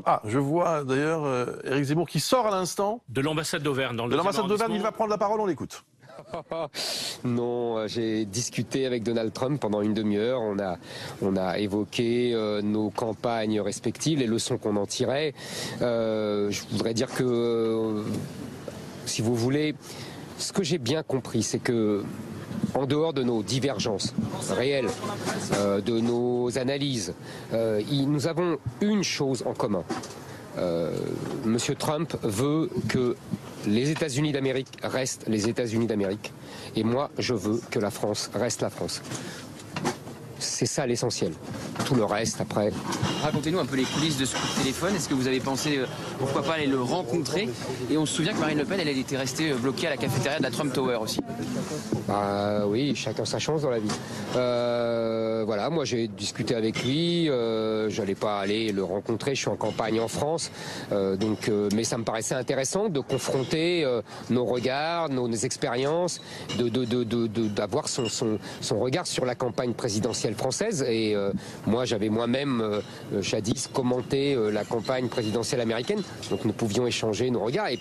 Ah, je vois d'ailleurs Éric Zemmour qui sort à l'instant. De l'ambassade d'Auvergne. De l'ambassade d'Auvergne, il va prendre la parole, on l'écoute. Non, j'ai discuté avec Donald Trump pendant une demi-heure. On a évoqué nos campagnes respectives, les leçons qu'on en tirait. Je voudrais dire que, si vous voulez, ce que j'ai bien compris, c'est que en dehors de nos divergences réelles, de nos analyses, nous avons une chose en commun. Monsieur Trump veut que les États-Unis d'Amérique restent les États-Unis d'Amérique. Et moi, je veux que la France reste la France. C'est ça l'essentiel. Tout le reste, après... Racontez-nous un peu les coulisses de ce coup de téléphone. Est-ce que vous avez pensé, pourquoi pas, aller le rencontrer? Et on se souvient que Marine Le Pen, elle était restée bloquée à la cafétéria de la Trump Tower aussi. Bah oui, chacun sa chance dans la vie. Voilà, moi j'ai discuté avec lui, j'allais pas aller le rencontrer, je suis en campagne en France, mais ça me paraissait intéressant de confronter nos regards, nos expériences, d'avoir son regard sur la campagne présidentielle française. Et moi j'avais moi-même jadis commenté la campagne présidentielle américaine, donc nous pouvions échanger nos regards. Et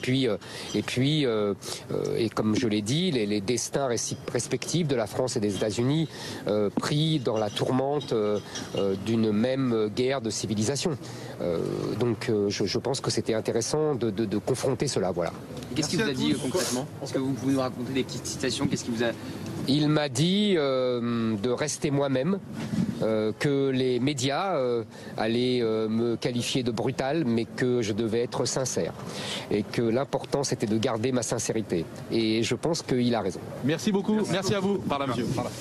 comme je l'ai dit, les destins respectifs de la France et des États-Unis pris dans la tourmente d'une même guerre de civilisation. Je pense que c'était intéressant de confronter cela. Voilà. Qu'est-ce qu'il vous a dit concrètement? Est-ce que vous pouvez nous raconter des petites citations? Qu'est-ce qu'il vous a... Il m'a dit de rester moi-même, que les médias allaient me qualifier de brutal, mais que je devais être sincère. Et que l'important, c'était de garder ma sincérité. Et je pense qu'il a raison. Merci beaucoup. Merci à vous. Par là, monsieur. Par là.